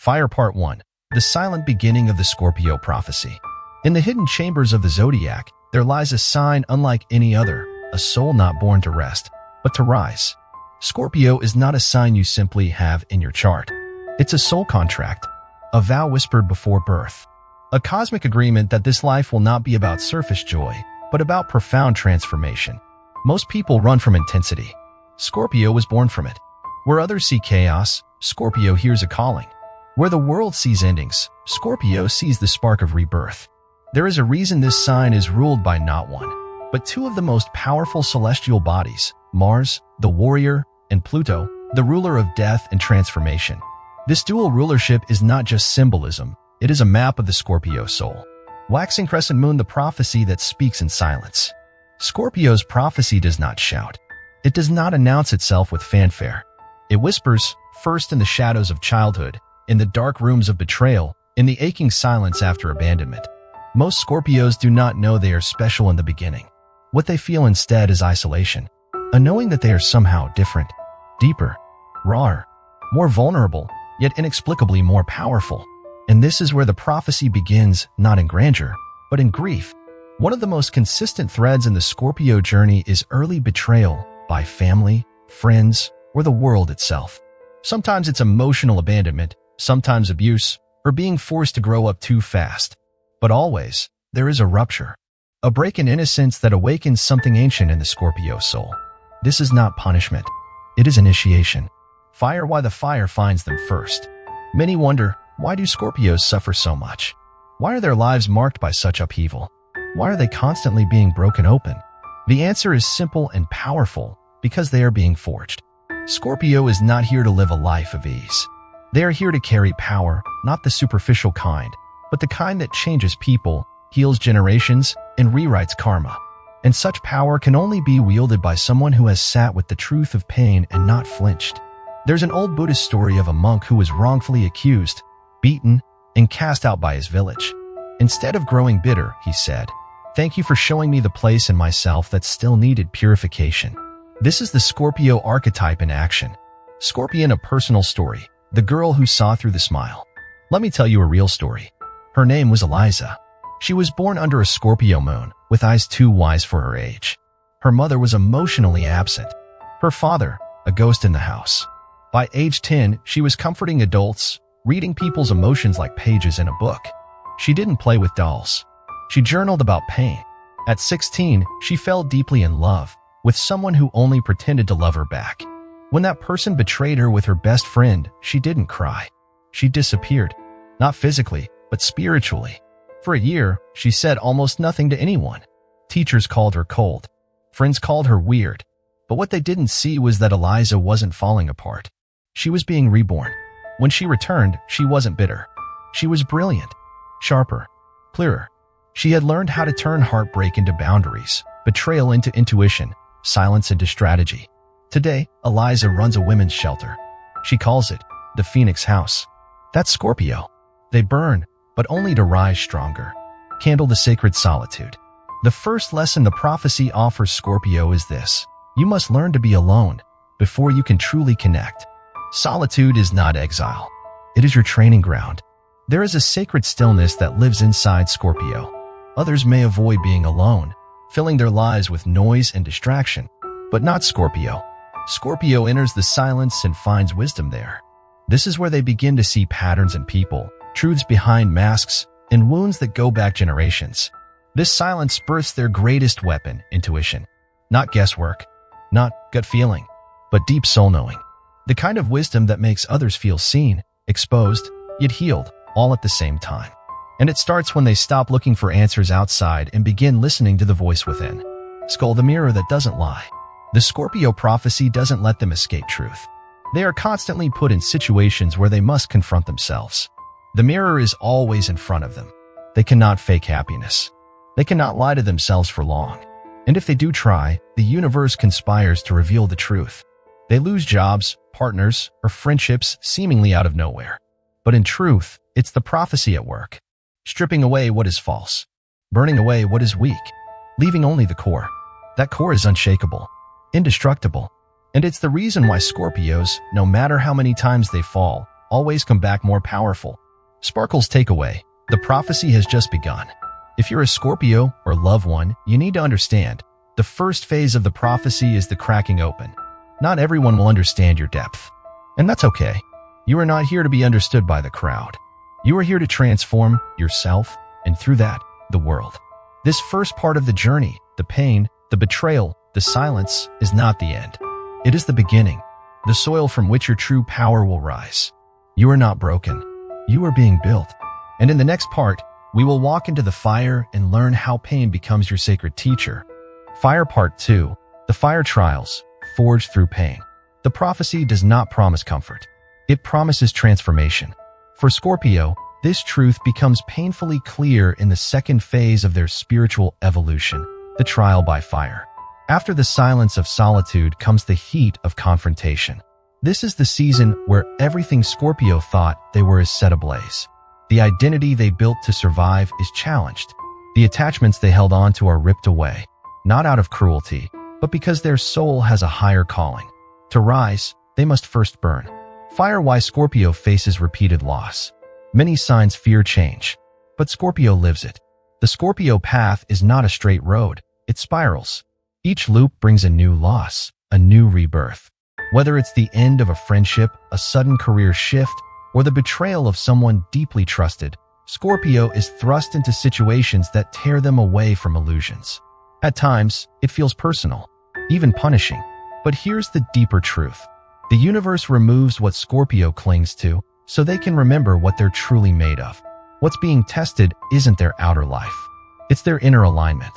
Fire Part 1. The silent beginning of the Scorpio prophecy. In the hidden chambers of the zodiac, there lies a sign unlike any other, a soul not born to rest, but to rise. Scorpio is not a sign you simply have in your chart. It's a soul contract, a vow whispered before birth, a cosmic agreement that this life will not be about surface joy, but about profound transformation. Most people run from intensity. Scorpio was born from it. Where others see chaos, Scorpio hears a calling. Where the world sees endings, Scorpio sees the spark of rebirth. There is a reason this sign is ruled by not one, but two of the most powerful celestial bodies, Mars, the warrior, and Pluto, the ruler of death and transformation. This dual rulership is not just symbolism, it is a map of the Scorpio soul. Waxing crescent moon, the prophecy that speaks in silence. Scorpio's prophecy does not shout. It does not announce itself with fanfare. It whispers, first in the shadows of childhood, in the dark rooms of betrayal, in the aching silence after abandonment. Most Scorpios do not know they are special in the beginning. What they feel instead is isolation, a knowing that they are somehow different, deeper, rawer, more vulnerable, yet inexplicably more powerful. And this is where the prophecy begins, not in grandeur, but in grief. One of the most consistent threads in the Scorpio journey is early betrayal by family, friends, or the world itself. Sometimes it's emotional abandonment, sometimes abuse, or being forced to grow up too fast. But always, there is a rupture, a break in innocence that awakens something ancient in the Scorpio soul. This is not punishment. It is initiation. Fire. Why the fire finds them first. Many wonder, why do Scorpios suffer so much? Why are their lives marked by such upheaval? Why are they constantly being broken open? The answer is simple and powerful, because they are being forged. Scorpio is not here to live a life of ease. They are here to carry power, not the superficial kind, but the kind that changes people, heals generations, and rewrites karma. And such power can only be wielded by someone who has sat with the truth of pain and not flinched. There's an old Buddhist story of a monk who was wrongfully accused, beaten, and cast out by his village. Instead of growing bitter, he said, "Thank you for showing me the place in myself that still needed purification." This is the Scorpio archetype in action. Scorpion, a personal story, the girl who saw through the smile. Let me tell you a real story. Her name was Eliza. She was born under a Scorpio moon, with eyes too wise for her age. Her mother was emotionally absent. Her father, a ghost in the house. By age 10, she was comforting adults, reading people's emotions like pages in a book. She didn't play with dolls. She journaled about pain. At 16, she fell deeply in love with someone who only pretended to love her back. When that person betrayed her with her best friend, she didn't cry. She disappeared. Not physically, but spiritually. For a year, she said almost nothing to anyone. Teachers called her cold. Friends called her weird. But what they didn't see was that Eliza wasn't falling apart. She was being reborn. When she returned, she wasn't bitter. She was brilliant, sharper, clearer. She had learned how to turn heartbreak into boundaries, betrayal into intuition, silence into strategy. Today, Eliza runs a women's shelter. She calls it the Phoenix House. That's Scorpio. They burn, but only to rise stronger. Candle the sacred solitude. The first lesson the prophecy offers Scorpio is this: you must learn to be alone before you can truly connect. Solitude is not exile. It is your training ground. There is a sacred stillness that lives inside Scorpio. Others may avoid being alone, filling their lives with noise and distraction, but not Scorpio. Scorpio enters the silence and finds wisdom there. This is where they begin to see patterns in people, truths behind masks, and wounds that go back generations. This silence births their greatest weapon, intuition. Not guesswork, not gut feeling, but deep soul knowing. The kind of wisdom that makes others feel seen, exposed, yet healed, all at the same time. And it starts when they stop looking for answers outside and begin listening to the voice within. Skull, the mirror that doesn't lie. The Scorpio prophecy doesn't let them escape truth. They are constantly put in situations where they must confront themselves. The mirror is always in front of them. They cannot fake happiness. They cannot lie to themselves for long. And if they do try, the universe conspires to reveal the truth. They lose jobs, partners, or friendships seemingly out of nowhere. But in truth, it's the prophecy at work. Stripping away what is false. Burning away what is weak. Leaving only the core. That core is unshakable, indestructible. And it's the reason why Scorpios, no matter how many times they fall, always come back more powerful. Sparkle's takeaway: the prophecy has just begun. If you're a Scorpio or loved one, you need to understand, the first phase of the prophecy is the cracking open. Not everyone will understand your depth. And that's okay. You are not here to be understood by the crowd. You are here to transform yourself, and through that, the world. This first part of the journey, the pain, the betrayal, the silence, is not the end. It is the beginning, the soil from which your true power will rise. You are not broken. You are being built. And in the next part, we will walk into the fire and learn how pain becomes your sacred teacher. Fire Part 2, the fire trials, forged through pain. The prophecy does not promise comfort. It promises transformation. For Scorpio, this truth becomes painfully clear in the second phase of their spiritual evolution, the trial by fire. After the silence of solitude comes the heat of confrontation. This is the season where everything Scorpio thought they were is set ablaze. The identity they built to survive is challenged. The attachments they held on to are ripped away, not out of cruelty, but because their soul has a higher calling. To rise, they must first burn. Fire. Why Scorpio faces repeated loss. Many signs fear change, but Scorpio lives it. The Scorpio path is not a straight road, it spirals. Each loop brings a new loss, a new rebirth. Whether it's the end of a friendship, a sudden career shift, or the betrayal of someone deeply trusted, Scorpio is thrust into situations that tear them away from illusions. At times, it feels personal, even punishing. But here's the deeper truth. The universe removes what Scorpio clings to, so they can remember what they're truly made of. What's being tested isn't their outer life. It's their inner alignment.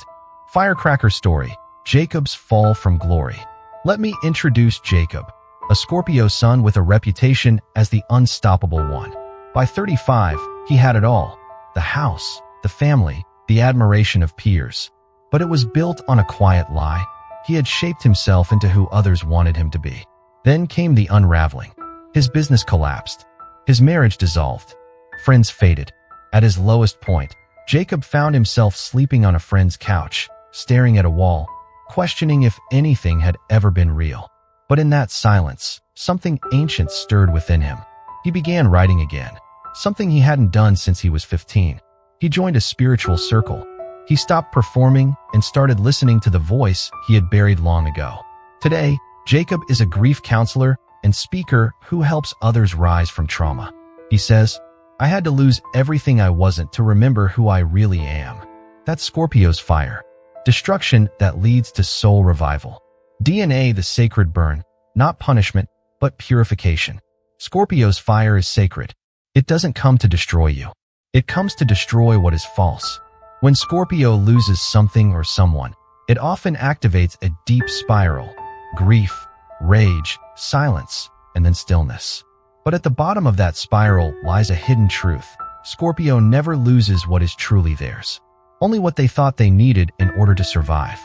Firecracker story: Jacob's fall from glory. Let me introduce Jacob, a Scorpio son with a reputation as the unstoppable one. By 35, he had it all: the house, the family, the admiration of peers. But it was built on a quiet lie. He had shaped himself into who others wanted him to be. Then came the unraveling. His business collapsed. His marriage dissolved. Friends faded. At his lowest point, Jacob found himself sleeping on a friend's couch, staring at a wall, questioning if anything had ever been real. But in that silence, something ancient stirred within him. He began writing again, something he hadn't done since he was 15. He joined a spiritual circle. He stopped performing and started listening to the voice he had buried long ago. Today, Jacob is a grief counselor and speaker who helps others rise from trauma. He says, "I had to lose everything I wasn't to remember who I really am." That's Scorpio's fire. Destruction that leads to soul revival. DNA, the sacred burn, not punishment, but purification. Scorpio's fire is sacred. It doesn't come to destroy you. It comes to destroy what is false. When Scorpio loses something or someone, it often activates a deep spiral: grief, rage, silence, and then stillness. But at the bottom of that spiral lies a hidden truth. Scorpio never loses what is truly theirs, only what they thought they needed in order to survive.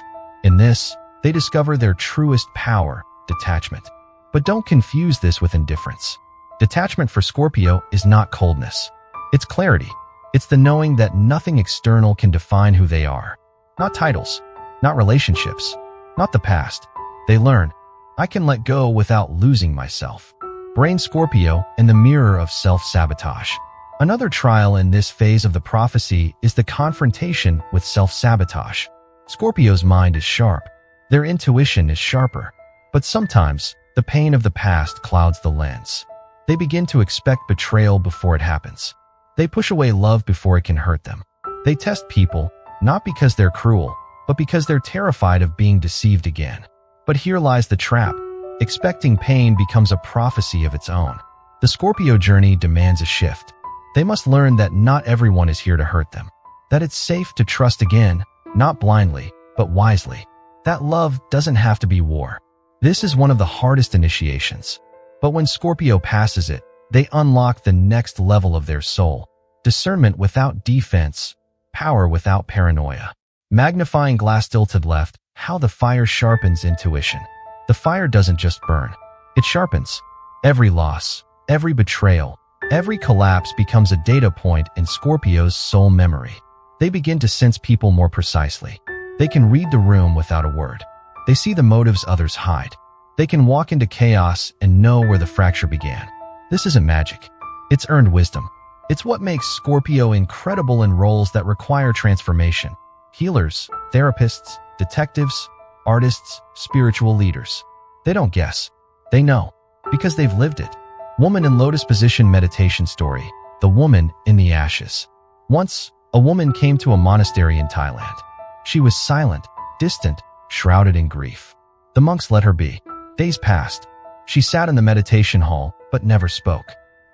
In this, they discover their truest power: detachment. But don't confuse this with indifference. Detachment for Scorpio is not coldness. It's clarity. It's the knowing that nothing external can define who they are. Not titles, not relationships, not the past. They learn, I can let go without losing myself. Brain Scorpio in the mirror of self-sabotage. Another trial in this phase of the prophecy is the confrontation with self-sabotage. Scorpio's mind is sharp. Their intuition is sharper. But sometimes, the pain of the past clouds the lens. They begin to expect betrayal before it happens. They push away love before it can hurt them. They test people, not because they're cruel, but because they're terrified of being deceived again. But here lies the trap. Expecting pain becomes a prophecy of its own. The Scorpio journey demands a shift. They must learn that not everyone is here to hurt them. That it's safe to trust again, not blindly, but wisely. That love doesn't have to be war. This is one of the hardest initiations. But when Scorpio passes it, they unlock the next level of their soul. Discernment without defense, power without paranoia. Magnifying glass tilted left, how the fire sharpens intuition. The fire doesn't just burn, it sharpens. Every loss, every betrayal, every collapse becomes a data point in Scorpio's soul memory. They begin to sense people more precisely. They can read the room without a word. They see the motives others hide. They can walk into chaos and know where the fracture began. This isn't magic. It's earned wisdom. It's what makes Scorpio incredible in roles that require transformation. Healers, therapists, detectives, artists, spiritual leaders. They don't guess. They know. Because they've lived it. Woman in Lotus Position Meditation Story. The Woman in the Ashes. Once, a woman came to a monastery in Thailand. She was silent, distant, shrouded in grief. The monks let her be. Days passed. She sat in the meditation hall, but never spoke.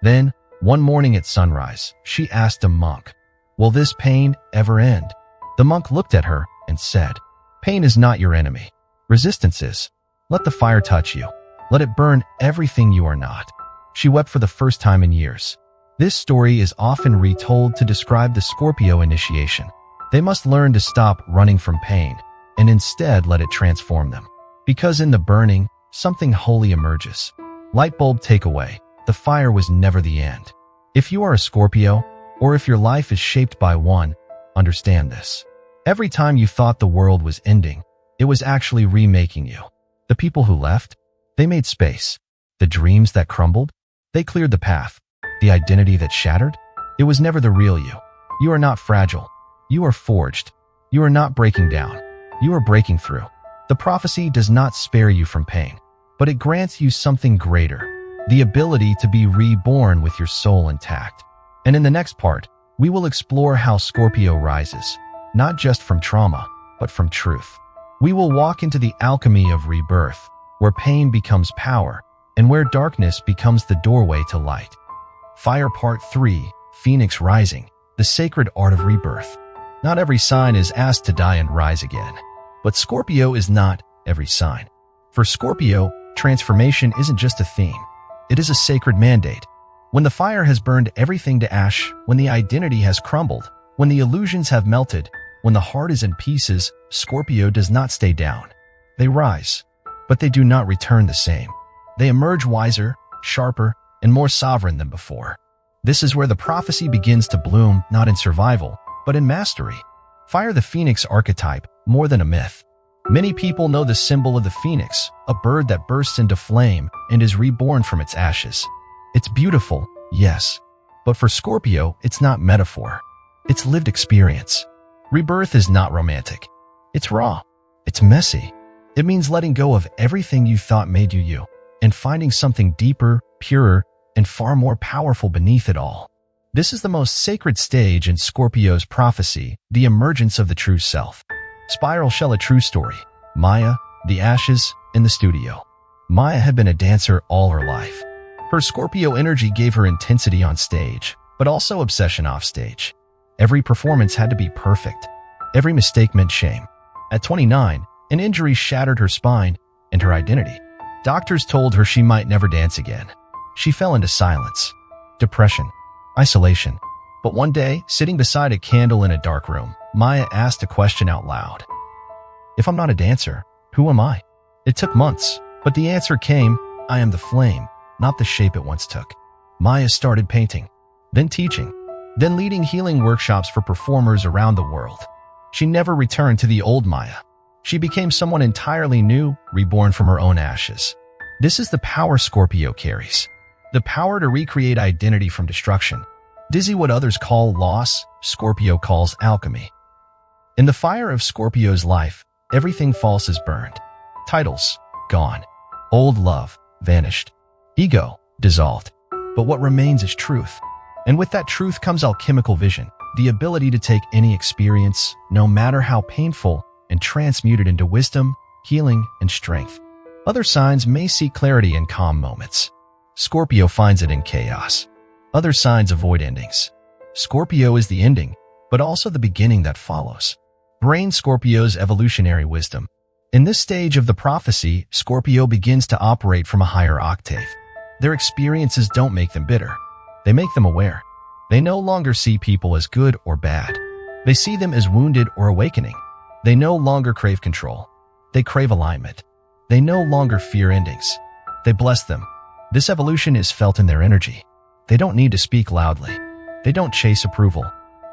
Then, one morning at sunrise, she asked a monk, "Will this pain ever end?" The monk looked at her and said, "Pain is not your enemy. Resistance is. Let the fire touch you. Let it burn everything you are not." She wept for the first time in years. This story is often retold to describe the Scorpio initiation. They must learn to stop running from pain and instead let it transform them. Because in the burning, something holy emerges. Light bulb takeaway. The fire was never the end. If you are a Scorpio, or if your life is shaped by one, understand this. Every time you thought the world was ending, it was actually remaking you. The people who left, they made space. The dreams that crumbled, they cleared the path. The identity that shattered, it was never the real you. You are not fragile. You are forged. You are not breaking down. You are breaking through. The prophecy does not spare you from pain, but it grants you something greater. The ability to be reborn with your soul intact. And in the next part, we will explore how Scorpio rises, not just from trauma, but from truth. We will walk into the alchemy of rebirth, where pain becomes power, and where darkness becomes the doorway to light. Fire Part 3, Phoenix Rising, the sacred art of rebirth. Not every sign is asked to die and rise again. But Scorpio is not every sign. For Scorpio, transformation isn't just a theme. It is a sacred mandate. When the fire has burned everything to ash, when the identity has crumbled, when the illusions have melted, when the heart is in pieces, Scorpio does not stay down. They rise, but they do not return the same. They emerge wiser, sharper, and more sovereign than before. This is where the prophecy begins to bloom, not in survival, but in mastery. Fire the Phoenix archetype, more than a myth. Many people know the symbol of the phoenix, a bird that bursts into flame and is reborn from its ashes. It's beautiful, yes. But for Scorpio, it's not metaphor. It's lived experience. Rebirth is not romantic. It's raw. It's messy. It means letting go of everything you thought made you you, and finding something deeper, purer, and far more powerful beneath it all. This is the most sacred stage in Scorpio's prophecy, the emergence of the true self. Spiral Shell, a true story. Maya, the ashes, in the studio. Maya had been a dancer all her life. Her Scorpio energy gave her intensity on stage, but also obsession off stage. Every performance had to be perfect. Every mistake meant shame. At 29, an injury shattered her spine and her identity. Doctors told her she might never dance again. She fell into silence, depression, isolation. But one day, sitting beside a candle in a dark room, Maya asked a question out loud. If I'm not a dancer, who am I? It took months, but the answer came, I am the flame, not the shape it once took. Maya started painting, then teaching, then leading healing workshops for performers around the world. She never returned to the old Maya. She became someone entirely new, reborn from her own ashes. This is the power Scorpio carries. The power to recreate identity from destruction. Dizzy what others call loss, Scorpio calls alchemy. In the fire of Scorpio's life, everything false is burned. Titles, gone. Old love, vanished. Ego, dissolved. But what remains is truth. And with that truth comes alchemical vision, the ability to take any experience, no matter how painful, and transmute it into wisdom, healing, and strength. Other signs may seek clarity in calm moments. Scorpio finds it in chaos. Other signs avoid endings. Scorpio is the ending, but also the beginning that follows. Brain Scorpio's evolutionary wisdom. In this stage of the prophecy, Scorpio begins to operate from a higher octave. Their experiences don't make them bitter. They make them aware. They no longer see people as good or bad. They see them as wounded or awakening. They no longer crave control. They crave alignment. They no longer fear endings. They bless them. This evolution is felt in their energy. They don't need to speak loudly. They don't chase approval.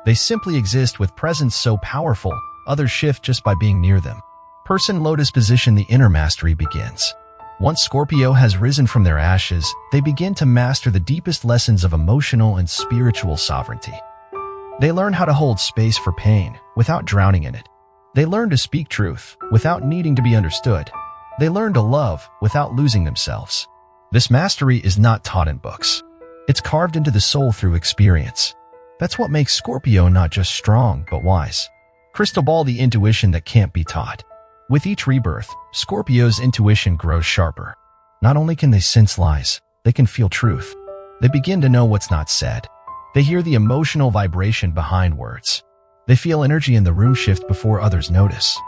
They simply exist with presence so powerful, others shift just by being near them. Person Lotus Position, the inner mastery begins. Once Scorpio has risen from their ashes, they begin to master the deepest lessons of emotional and spiritual sovereignty. They learn how to hold space for pain without drowning in it. They learn to speak truth without needing to be understood. They learn to love without losing themselves. This mastery is not taught in books. It's carved into the soul through experience. That's what makes Scorpio not just strong, but wise. Crystal ball, the intuition that can't be taught. With each rebirth, Scorpio's intuition grows sharper. Not only can they sense lies, they can feel truth. They begin to know what's not said. They hear the emotional vibration behind words. They feel energy in the room shift before others notice.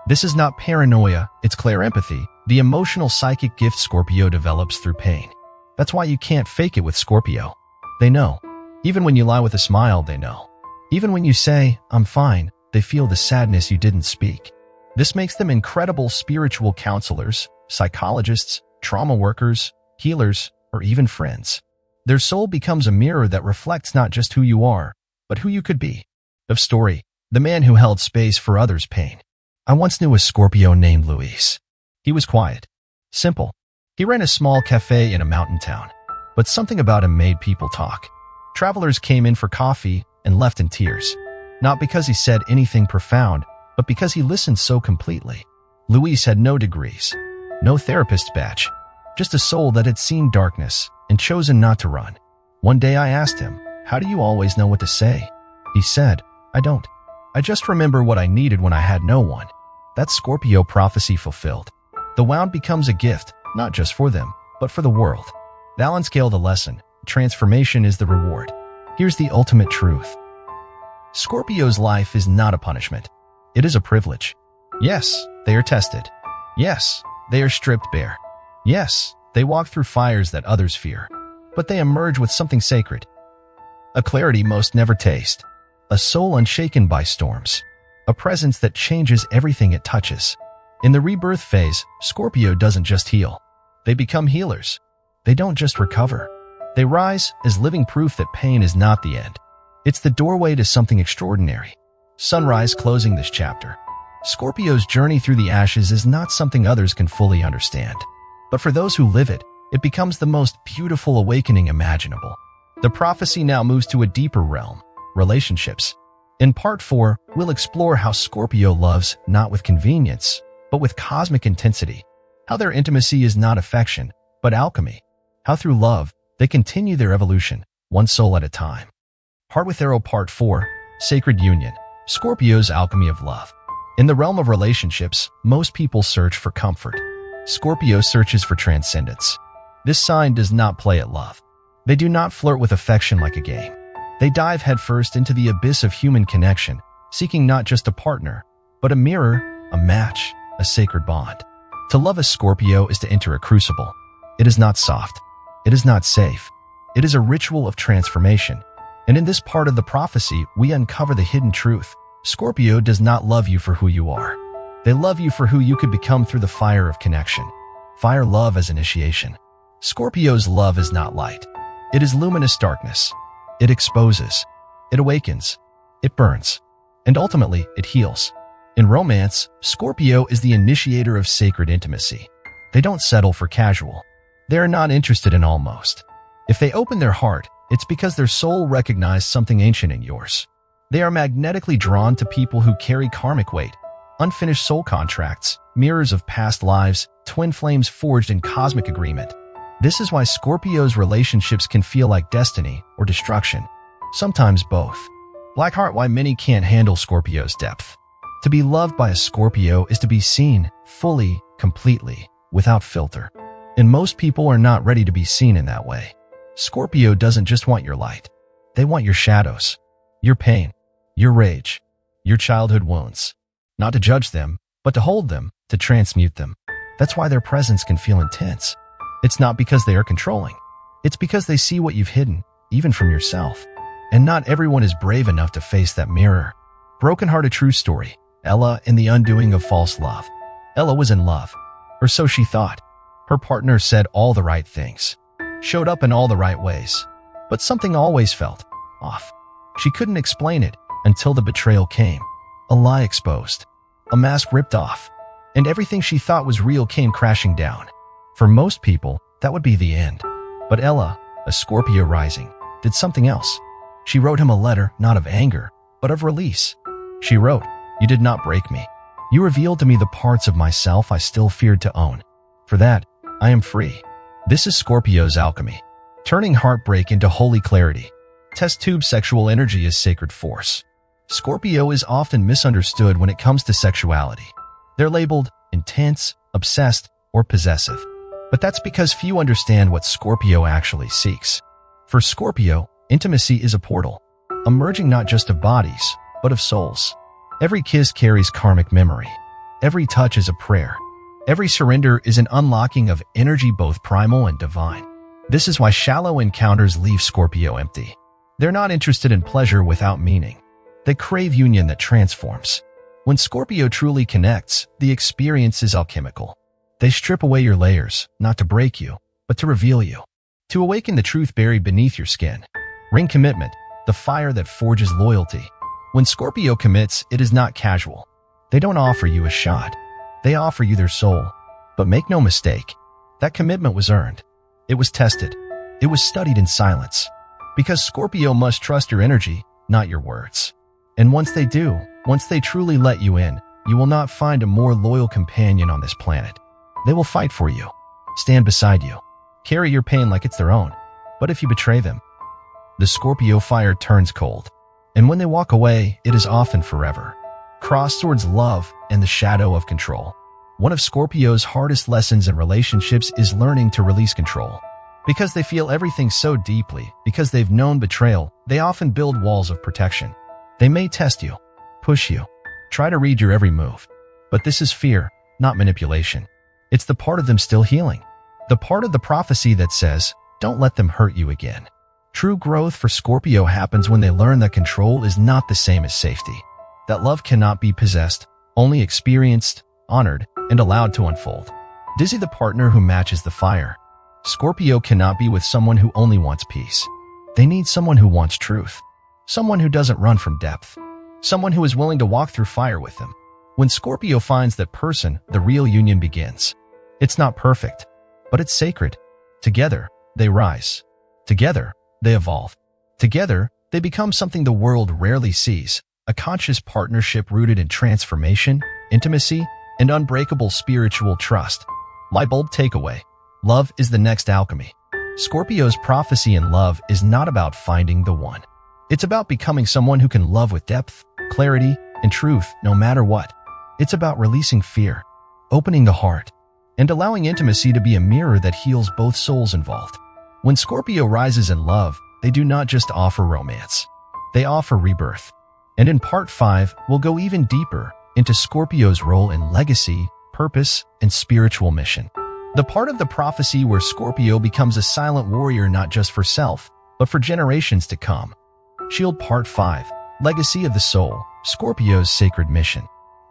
This is not paranoia, it's clear empathy, the emotional psychic gift Scorpio develops through pain. That's why you can't fake it with Scorpio. They know. Even when you lie with a smile, they know. Even when you say, "I'm fine," they feel the sadness you didn't speak. This makes them incredible spiritual counselors, psychologists, trauma workers, healers, or even friends. Their soul becomes a mirror that reflects not just who you are, but who you could be. Of story, the man who held space for others' pain. I once knew a Scorpio named Luis. He was quiet, simple. He ran a small cafe in a mountain town, but something about him made people talk. Travelers came in for coffee and left in tears, not because he said anything profound, but because he listened so completely. Luis had no degrees, no therapist's badge, just a soul that had seen darkness and chosen not to run. One day I asked him, "How do you always know what to say?" He said, "I don't. I just remember what I needed when I had no one." That's Scorpio prophecy fulfilled. The wound becomes a gift, not just for them, but for the world. Balance scale the lesson. Transformation is the reward. Here's the ultimate truth. Scorpio's life is not a punishment. It is a privilege. Yes, they are tested. Yes, they are stripped bare. Yes, they walk through fires that others fear. But they emerge with something sacred. A clarity most never taste. A soul unshaken by storms. A presence that changes everything it touches. In the rebirth phase, Scorpio doesn't just heal. They become healers. They don't just recover. They rise as living proof that pain is not the end. It's the doorway to something extraordinary. Sunrise closing this chapter. Scorpio's journey through the ashes is not something others can fully understand. But for those who live it, it becomes the most beautiful awakening imaginable. The prophecy now moves to a deeper realm, relationships. In part 4, we'll explore how Scorpio loves not with convenience, but with cosmic intensity. How their intimacy is not affection, but alchemy. How through love, they continue their evolution, one soul at a time. Heart with Arrow Part 4, Sacred Union. Scorpio's alchemy of love. In the realm of relationships, most people search for comfort. Scorpio searches for transcendence. This sign does not play at love. They do not flirt with affection like a game. They dive headfirst into the abyss of human connection, seeking not just a partner, but a mirror, a match, a sacred bond. To love a Scorpio is to enter a crucible. It is not soft. It is not safe. It is a ritual of transformation. And in this part of the prophecy, we uncover the hidden truth. Scorpio does not love you for who you are. They love you for who you could become through the fire of connection. Fire love as initiation. Scorpio's love is not light. It is luminous darkness. It exposes. It awakens. It burns. And ultimately, it heals. In romance, Scorpio is the initiator of sacred intimacy. They don't settle for casual. They are not interested in almost. If they open their heart, it's because their soul recognized something ancient in yours. They are magnetically drawn to people who carry karmic weight, unfinished soul contracts, mirrors of past lives, twin flames forged in cosmic agreement. This is why Scorpio's relationships can feel like destiny or destruction. Sometimes both. Blackheart, why many can't handle Scorpio's depth. To be loved by a Scorpio is to be seen fully, completely, without filter. And most people are not ready to be seen in that way. Scorpio doesn't just want your light. They want your shadows, your pain, your rage, your childhood wounds. Not to judge them, but to hold them, to transmute them. That's why their presence can feel intense. It's not because they are controlling. It's because they see what you've hidden, even from yourself. And not everyone is brave enough to face that mirror. Brokenhearted true story. Ella in the undoing of false love. Ella was in love, or so she thought. Her partner said all the right things, showed up in all the right ways, but something always felt off. She couldn't explain it until the betrayal came. A lie exposed, a mask ripped off, and everything she thought was real came crashing down. For most people, that would be the end. But Ella, a Scorpio rising, did something else. She wrote him a letter not of anger, but of release. She wrote, "You did not break me. You revealed to me the parts of myself I still feared to own. For that, I am free." This is Scorpio's alchemy, turning heartbreak into holy clarity. Test tube sexual energy as sacred force. Scorpio is often misunderstood when it comes to sexuality. They're labeled intense, obsessed, or possessive. But that's because few understand what Scorpio actually seeks. For Scorpio, intimacy is a portal, a merging not just of bodies, but of souls. Every kiss carries karmic memory. Every touch is a prayer. Every surrender is an unlocking of energy both primal and divine. This is why shallow encounters leave Scorpio empty. They're not interested in pleasure without meaning. They crave union that transforms. When Scorpio truly connects, the experience is alchemical. They strip away your layers, not to break you, but to reveal you. To awaken the truth buried beneath your skin. Ring commitment, the fire that forges loyalty. When Scorpio commits, it is not casual. They don't offer you a shot. They offer you their soul. But make no mistake, that commitment was earned. It was tested. It was studied in silence. Because Scorpio must trust your energy, not your words. And once they do, once they truly let you in, you will not find a more loyal companion on this planet. They will fight for you, stand beside you, carry your pain like it's their own. But if you betray them, the Scorpio fire turns cold. And when they walk away, it is often forever. Crossed towards love and the shadow of control. One of Scorpio's hardest lessons in relationships is learning to release control. Because they feel everything so deeply, because they've known betrayal, they often build walls of protection. They may test you, push you, try to read your every move. But this is fear, not manipulation. It's the part of them still healing. The part of the prophecy that says, don't let them hurt you again. True growth for Scorpio happens when they learn that control is not the same as safety. That love cannot be possessed, only experienced, honored, and allowed to unfold. Dizzy the partner who matches the fire. Scorpio cannot be with someone who only wants peace. They need someone who wants truth. Someone who doesn't run from depth. Someone who is willing to walk through fire with them. When Scorpio finds that person, the real union begins. It's not perfect, but it's sacred. Together, they rise. Together, they evolve. Together, they become something the world rarely sees, a conscious partnership rooted in transformation, intimacy, and unbreakable spiritual trust. Light bulb takeaway. Love is the next alchemy. Scorpio's prophecy in love is not about finding the one. It's about becoming someone who can love with depth, clarity, and truth no matter what. It's about releasing fear, opening the heart, and allowing intimacy to be a mirror that heals both souls involved. When Scorpio rises in love, they do not just offer romance. They offer rebirth. And in part 5, we'll go even deeper into Scorpio's role in legacy, purpose, and spiritual mission. The part of the prophecy where Scorpio becomes a silent warrior not just for self, but for generations to come. Shield Part 5, Legacy of the Soul, Scorpio's Sacred Mission.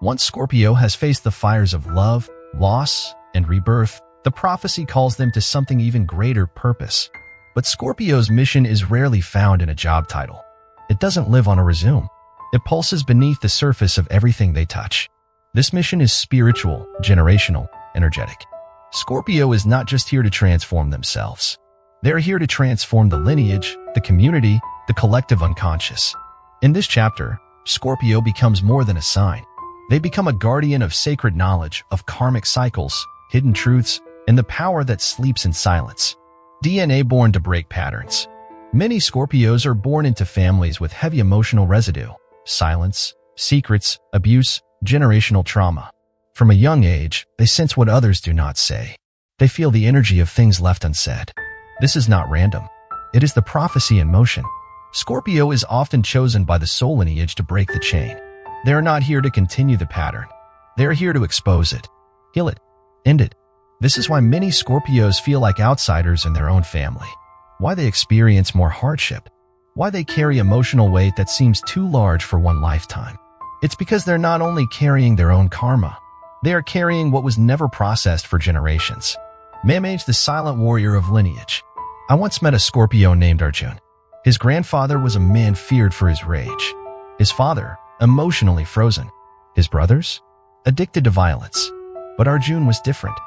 Once Scorpio has faced the fires of love, loss, and rebirth, the prophecy calls them to something even greater: purpose. But Scorpio's mission is rarely found in a job title. It doesn't live on a resume. It pulses beneath the surface of everything they touch. This mission is spiritual, generational, energetic. Scorpio is not just here to transform themselves. They're here to transform the lineage, the community, the collective unconscious. In this chapter, Scorpio becomes more than a sign. They become a guardian of sacred knowledge, of karmic cycles, hidden truths, and the power that sleeps in silence. DNA born to break patterns. Many Scorpios are born into families with heavy emotional residue, silence, secrets, abuse, generational trauma. From a young age, they sense what others do not say. They feel the energy of things left unsaid. This is not random. It is the prophecy in motion. Scorpio is often chosen by the soul lineage to break the chain. They are not here to continue the pattern. They are here to expose it, heal it, end it. This is why many Scorpios feel like outsiders in their own family. Why they experience more hardship. Why they carry emotional weight that seems too large for one lifetime. It's because they're not only carrying their own karma, they are carrying what was never processed for generations. Mamage, the silent warrior of lineage. I once met a Scorpio named Arjun. His grandfather was a man feared for his rage. His father, emotionally frozen. His brothers, addicted to violence. But Arjun was different.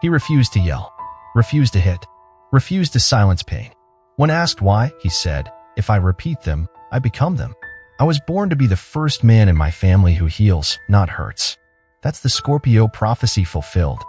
He refused to yell. refused to hit, refused to silence pain. When asked why, he said, "If I repeat them, I become them. I was born to be the first man in my family who heals, not hurts." That's the Scorpio prophecy fulfilled.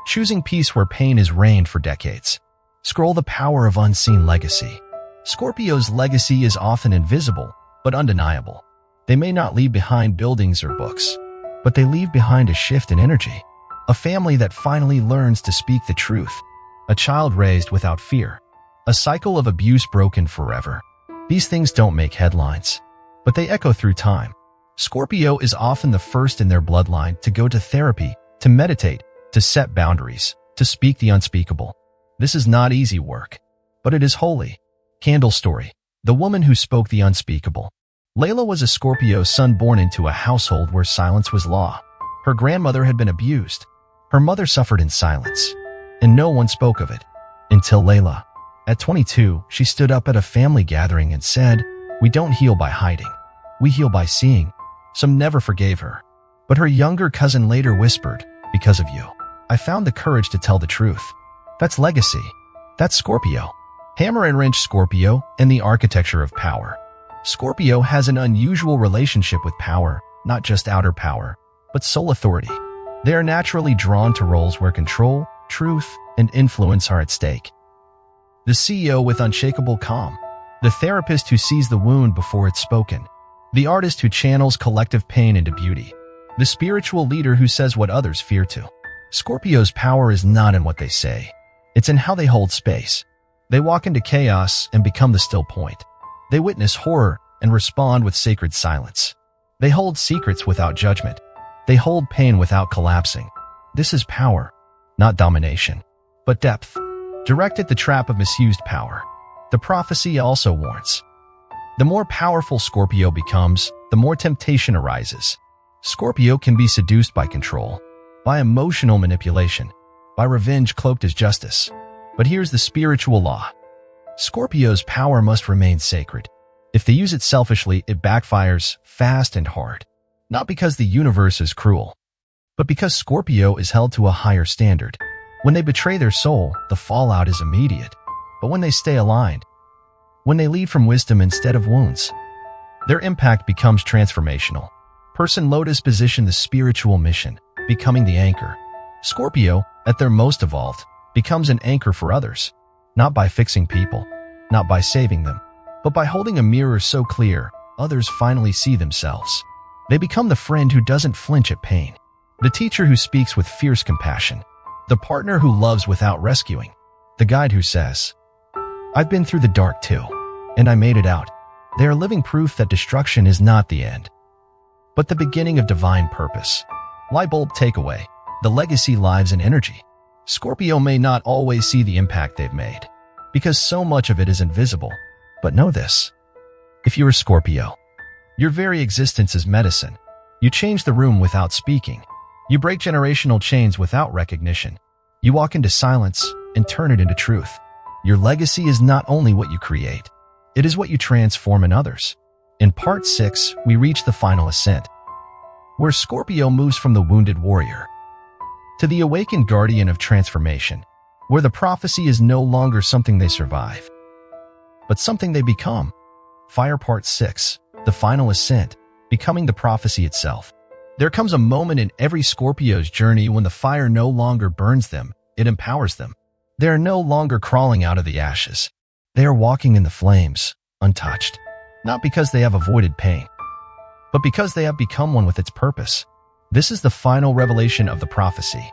Choosing peace where pain has reigned for decades. Scroll the power of unseen legacy. Scorpio's legacy is often invisible, but undeniable. They may not leave behind buildings or books, but they leave behind a shift in energy. A family that finally learns to speak the truth. A child raised without fear. A cycle of abuse broken forever. These things don't make headlines, but they echo through time. Scorpio is often the first in their bloodline to go to therapy, to meditate, to set boundaries, to speak the unspeakable. This is not easy work, but it is holy. Candle story. The woman who spoke the unspeakable. Layla was a Scorpio son born into a household where silence was law. Her grandmother had been abused. Her mother suffered in silence, and no one spoke of it. Until Layla. At 22, she stood up at a family gathering and said, "We don't heal by hiding. We heal by seeing." Some never forgave her. But her younger cousin later whispered, "Because of you, I found the courage to tell the truth." That's legacy. That's Scorpio. Hammer and wrench Scorpio and the architecture of power. Scorpio has an unusual relationship with power, not just outer power, but soul authority. They are naturally drawn to roles where control, truth, and influence are at stake. The CEO with unshakable calm. The therapist who sees the wound before it's spoken. The artist who channels collective pain into beauty. The spiritual leader who says what others fear to. Scorpio's power is not in what they say. It's in how they hold space. They walk into chaos and become the still point. They witness horror and respond with sacred silence. They hold secrets without judgment. They hold pain without collapsing. This is power, not domination, but depth. Direct at the trap of misused power. The prophecy also warns. The more powerful Scorpio becomes, the more temptation arises. Scorpio can be seduced by control, by emotional manipulation, by revenge cloaked as justice. But here's the spiritual law. Scorpio's power must remain sacred. If they use it selfishly, it backfires fast and hard. Not because the universe is cruel, but because Scorpio is held to a higher standard. When they betray their soul, the fallout is immediate. But when they stay aligned, when they lead from wisdom instead of wounds, their impact becomes transformational. Person Lotus position the spiritual mission, becoming the anchor. Scorpio, at their most evolved, becomes an anchor for others, not by fixing people, not by saving them, but by holding a mirror so clear, others finally see themselves. They become the friend who doesn't flinch at pain, the teacher who speaks with fierce compassion, the partner who loves without rescuing, the guide who says, "I've been through the dark too, and I made it out." They are living proof that destruction is not the end, but the beginning of divine purpose. Light bulb takeaway. The legacy lives in energy. Scorpio may not always see the impact they've made, because so much of it is invisible. But know this. If you're a Scorpio, your very existence is medicine. You change the room without speaking. You break generational chains without recognition. You walk into silence and turn it into truth. Your legacy is not only what you create, it is what you transform in others. In part 6, we reach the final ascent, where Scorpio moves from the wounded warrior to the awakened guardian of transformation, where the prophecy is no longer something they survive, but something they become. Fire Part 6, the final ascent, becoming the prophecy itself. There comes a moment in every Scorpio's journey when the fire no longer burns them, it empowers them. They are no longer crawling out of the ashes. They are walking in the flames, untouched, not because they have avoided pain, but because they have become one with its purpose. This is the final revelation of the prophecy.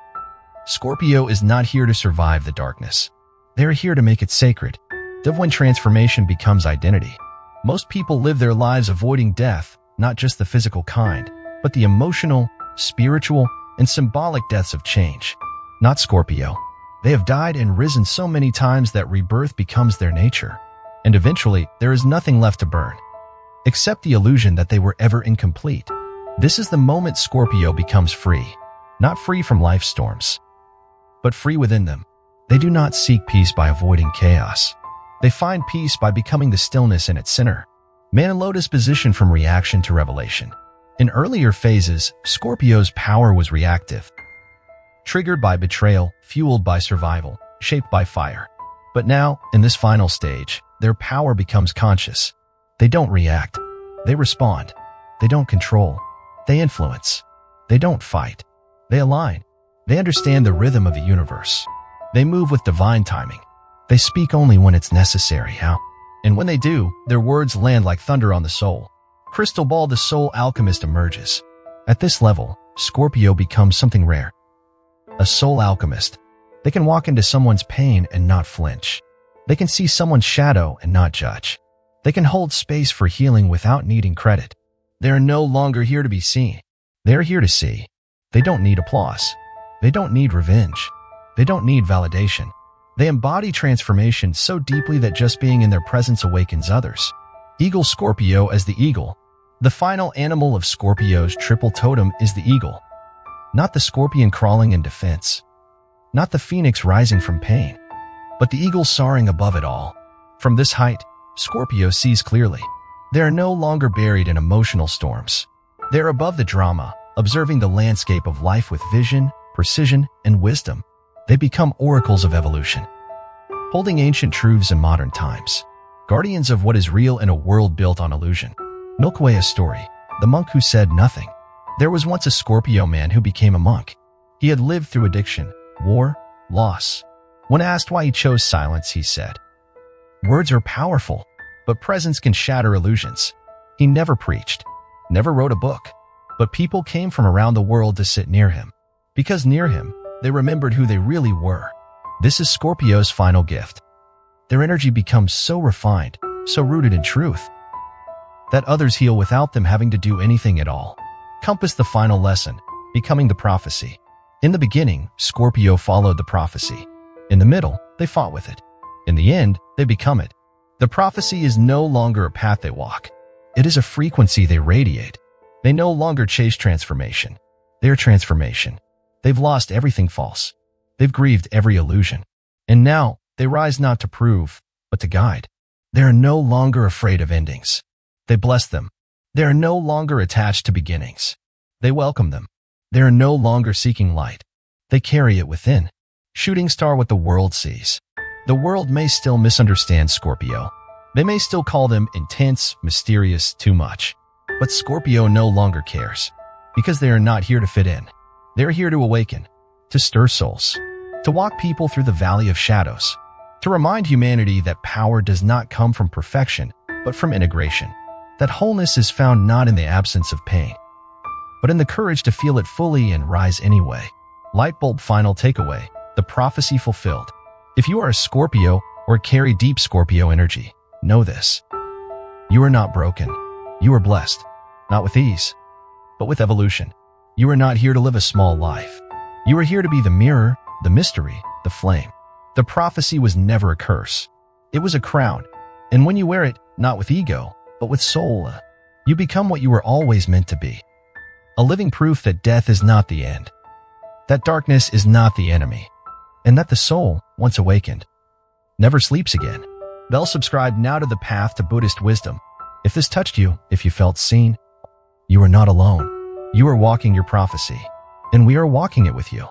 Scorpio is not here to survive the darkness. They are here to make it sacred. When transformation becomes identity. Most people live their lives avoiding death, not just the physical kind, but the emotional, spiritual, and symbolic deaths of change. Not Scorpio. They have died and risen so many times that rebirth becomes their nature. And eventually, there is nothing left to burn, except the illusion that they were ever incomplete. This is the moment Scorpio becomes free. Not free from life's storms, but free within them. They do not seek peace by avoiding chaos. They find peace by becoming the stillness in its center. Man Lotus position from reaction to revelation. In earlier phases, Scorpio's power was reactive, triggered by betrayal, fueled by survival. shaped by fire. But now, in this final stage, their power becomes conscious. They don't react. They respond. They don't control. They influence. They don't fight. They align. They understand the rhythm of the universe. They move with divine timing. They speak only when it's necessary, and when they do, their words land like thunder on the soul. Crystal ball, the soul alchemist emerges. At this level, Scorpio becomes something rare. A soul alchemist. They can walk into someone's pain and not flinch. They can see someone's shadow and not judge. They can hold space for healing without needing credit. They are no longer here to be seen. They are here to see. They don't need applause. They don't need revenge. They don't need validation. They embody transformation so deeply that just being in their presence awakens others. Eagle Scorpio as the eagle. The final animal of Scorpio's triple totem is the eagle. Not the scorpion crawling in defense. Not the phoenix rising from pain. But the eagle soaring above it all. From this height, Scorpio sees clearly. They are no longer buried in emotional storms. They are above the drama, observing the landscape of life with vision, precision, and wisdom. They become oracles of evolution, holding ancient truths in modern times, guardians of what is real in a world built on illusion. Milk Way, a story, the monk who said nothing. There was once a Scorpio man who became a monk. He had lived through addiction, war, loss. When asked why he chose silence, he said, "Words are powerful, but presence can shatter illusions." He never preached, never wrote a book, but people came from around the world to sit near him. Because near him, they remembered who they really were. This is Scorpio's final gift. Their energy becomes so refined, so rooted in truth, that others heal without them having to do anything at all. Compass, the final lesson, becoming the prophecy. In the beginning, Scorpio followed the prophecy. In the middle, they fought with it. In the end, they become it. The prophecy is no longer a path they walk. It is a frequency they radiate. They no longer chase transformation. They are transformation. They've lost everything false. They've grieved every illusion. And now, they rise not to prove, but to guide. They are no longer afraid of endings. They bless them. They are no longer attached to beginnings. They welcome them. They are no longer seeking light. They carry it within. Shooting star, what the world sees. The world may still misunderstand Scorpio. They may still call them intense, mysterious, too much. But Scorpio no longer cares. Because they are not here to fit in. They are here to awaken, to stir souls, to walk people through the valley of shadows, to remind humanity that power does not come from perfection, but from integration. That wholeness is found not in the absence of pain, but in the courage to feel it fully and rise anyway. Lightbulb, final takeaway, the prophecy fulfilled. If you are a Scorpio or carry deep Scorpio energy, know this. You are not broken. You are blessed, not with ease, but with evolution. You are not here to live a small life. You are here to be the mirror, the mystery, the flame. The prophecy was never a curse. It was a crown. And when you wear it, not with ego, but with soul, you become what you were always meant to be. A living proof that death is not the end, that darkness is not the enemy, and that the soul, once awakened, never sleeps again. Bell, subscribe now to the path to Buddhist wisdom. If this touched you, if you felt seen, you are not alone. You are walking your prophecy, and we are walking it with you.